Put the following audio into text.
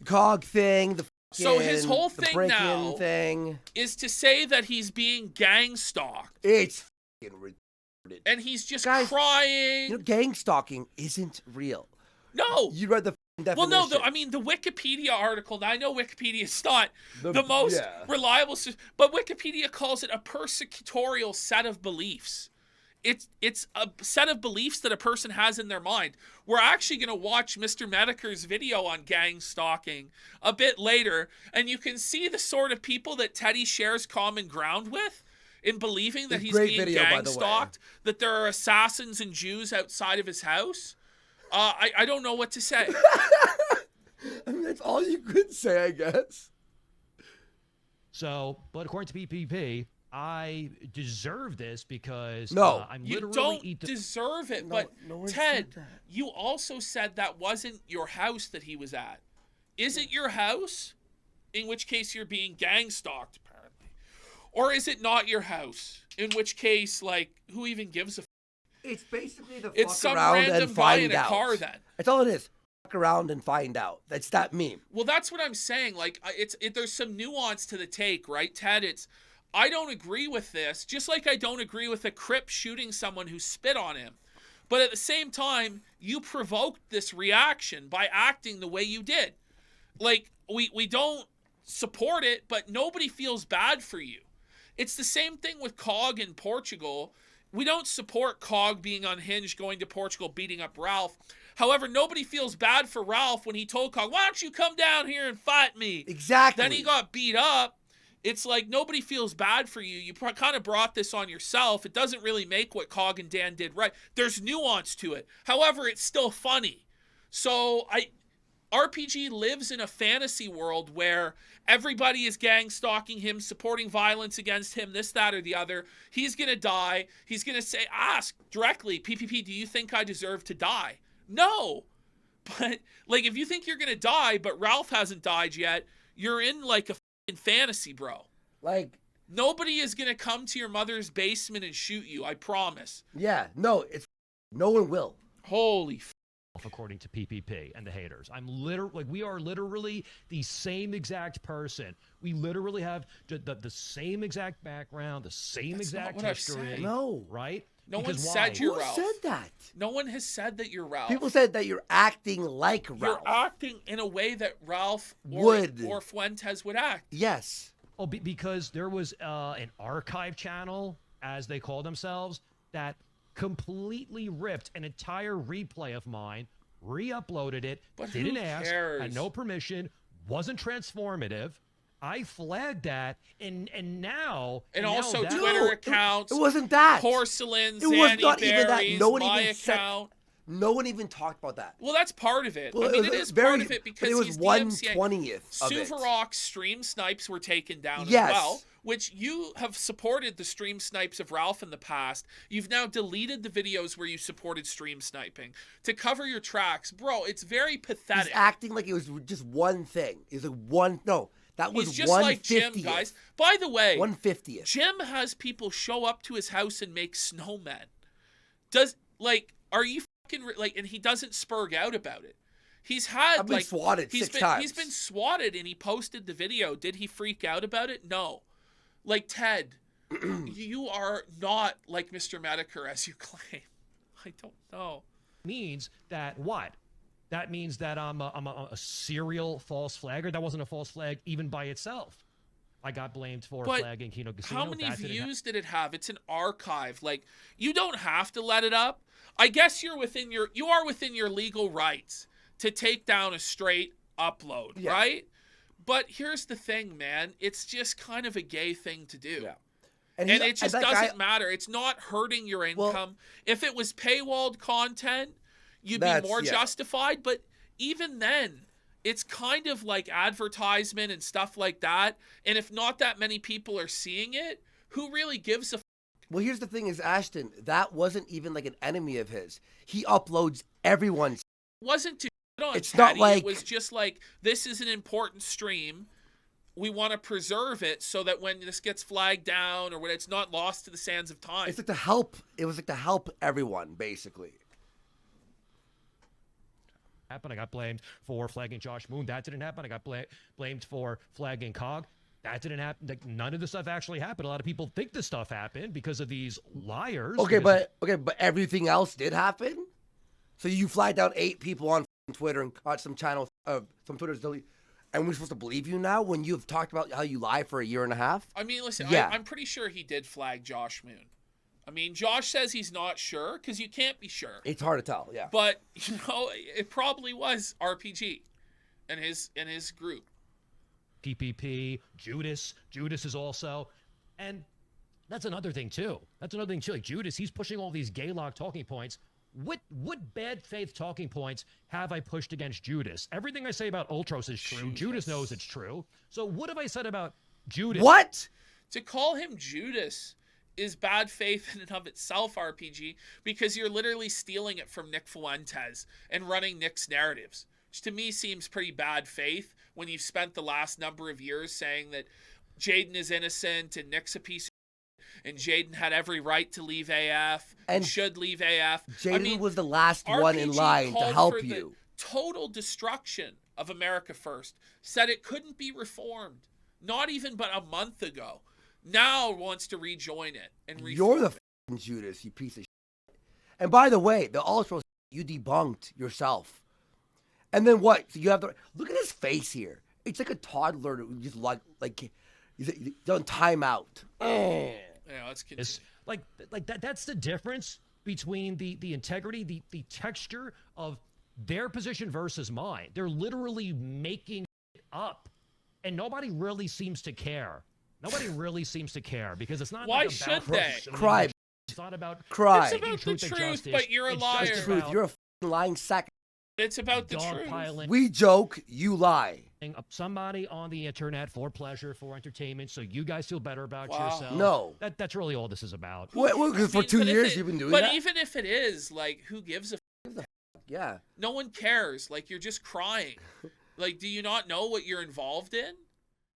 COG thing, the So his whole the thing break-in now thing. is to say that he's being gang-stalked. It's fucking retarded. And he's just Guys, crying. You know, gang-stalking isn't real. No. You read the definition. Well, no, I mean, the Wikipedia article, now I know Wikipedia is not the most reliable, but Wikipedia calls it a persecutorial set of beliefs. It's a set of beliefs that a person has in their mind. We're actually going to watch Mr. Mediker's video on gang stalking a bit later, and you can see the sort of people that Teddy shares common ground with in believing that he's being gang stalked, that there are assassins and Jews outside of his house. I don't know what to say. I mean, that's all you could say, I guess. So, but according to PPP, I deserve this because I'm you literally don't deserve it. But Ted, you also said that wasn't your house that he was at. Is it your house? In which case you're being gang stalked, apparently. Or is it not your house? In which case, like, who even gives a f? It's basically the it's fuck some around random and guy find in a out. car then. That's all it is. Fuck around and find out. That's that meme. Well, that's what I'm saying. Like, there's some nuance to the take, right, Ted? I don't agree with this, just like I don't agree with a Crip shooting someone who spit on him. But at the same time, you provoked this reaction by acting the way you did. Like, we don't support it, but nobody feels bad for you. It's the same thing with COG in Portugal. We don't support COG being unhinged, going to Portugal, beating up Ralph. However, nobody feels bad for Ralph when he told COG, why don't you come down here and fight me? Exactly. Then he got beat up. It's like nobody feels bad for you. You kind of brought this on yourself. It doesn't really make what COG and Dan did right. There's nuance to it. However, it's still funny. So RPG lives in a fantasy world where everybody is gang stalking him, supporting violence against him, this, that, or the other. He's going to die. He's going to say, ask directly, PPP, do you think I deserve to die? No. But, like, if you think you're going to die, but Ralph hasn't died yet, you're in, like, a in fantasy, bro. Like, nobody is gonna come to your mother's basement and shoot you, I promise. Yeah, no one will. Holy according to PPP and the haters. We are literally the same exact person. We literally have the same exact background, the same exact history. No. Right? No one said you're Ralph. Who said that? No one has said that you're Ralph. People said that you're acting like Ralph. You're acting in a way that Ralph or Fuentes would act. Yes. Oh, because there was an archive channel, as they call themselves, that completely ripped an entire replay of mine, re-uploaded it, but didn't ask, had no permission, wasn't transformative. I flagged that, and now... And also now Twitter accounts. It wasn't that. Porcelain, it was not even that. No one my even account. No one even talked about that. Well, that's part of it. Well, I mean, it is part of it because it was he's 1/20th of it. Suvarok's stream snipes were taken down as well, which you have supported the stream snipes of Ralph in the past. You've now deleted the videos where you supported stream sniping to cover your tracks. Bro, it's very pathetic. He's acting like it was just one thing. It's like one... No. That was He's just like Jim, guys. By the way, 1/50th. Jim has people show up to his house and make snowmen. Are you fucking and he doesn't spurg out about it. He's had I've been swatted 6 times. He's been swatted and he posted the video. Did he freak out about it? No. Like, Ted, you are not like Mr. Mediker as you claim. I don't know. Means that what? That means that I'm a serial false flagger. That wasn't a false flag even by itself. I got blamed for flagging Kino Casino. How many views did it have? It's an archive. Like, you don't have to let it up. I guess you are within your legal rights to take down a straight upload, right? But here's the thing, man. It's just kind of a gay thing to do. Yeah. And it just doesn't matter. It's not hurting your income. Well, if it was paywalled content, you'd be more justified, but even then, it's kind of like advertisement and stuff like that, and if not that many people are seeing it, who really gives a Well, here's the thing is, Ashton, that wasn't even like an enemy of his. He uploads everyone's... It wasn't to on It's Teddy. not like... It was just like, this is an important stream. We want to preserve it so that when this gets flagged down or when it's not lost to the sands of time. It's like to help. It was like to help everyone, basically. happen. I got blamed for flagging Josh Moon. That didn't happen. I got blamed for flagging Cog. That didn't happen. Like, none of this stuff actually happened. A lot of people think this stuff happened because of these liars. Okay, but everything else did happen. So you flagged down 8 people on Twitter and caught some channels, some Twitter's delete, and we're supposed to believe you now when you've talked about how you lie for a year and a half? I mean, listen, Yeah. I'm pretty sure he did flag Josh Moon. I mean, Josh says he's not sure because you can't be sure. It's hard to tell, yeah. But it probably was RPG and his group. PPP, Judas is also, and that's another thing too. Like Judas, he's pushing all these Gaylog talking points. What bad faith talking points have I pushed against Judas? Everything I say about Ultros is true. Judas knows it's true. So what have I said about Judas? What? To call him Judas is bad faith in and of itself, RPG, because you're literally stealing it from Nick Fuentes and running Nick's narratives, which to me seems pretty bad faith when you've spent the last number of years saying that Jaden is innocent and Nick's a piece of shit, and Jaden had every right to leave AF and should leave AF. Jaden was the last one in line to help you. Total destruction of America First. Said it couldn't be reformed. Not even but a month ago. Now wants to rejoin it and reform. You're the f***ing Judas, you piece of shit. And by the way, the Ultros, you debunked yourself. And then what? So you have to look at his face here. It's like a toddler who just like he's on timeout. Yeah, let's continue. It's like that. That's the difference between the integrity, the texture of their position versus mine. They're literally making it up, and nobody really seems to care. Nobody really seems to care because it's not. Why like should about they? Cry. It's not about cry. It's about the truth, but you're a liar. It's the truth. You're a f***ing lying sack. It's about the truth. Dogpiling. We joke, you lie. Up somebody on the internet for pleasure, for entertainment, so you guys feel better about yourself. No. That's really all this is about. Well, for 2 years you've been doing that. But even if it is, like, who gives a Yeah. No one cares. Like, you're just crying. Like, do you not know what you're involved in?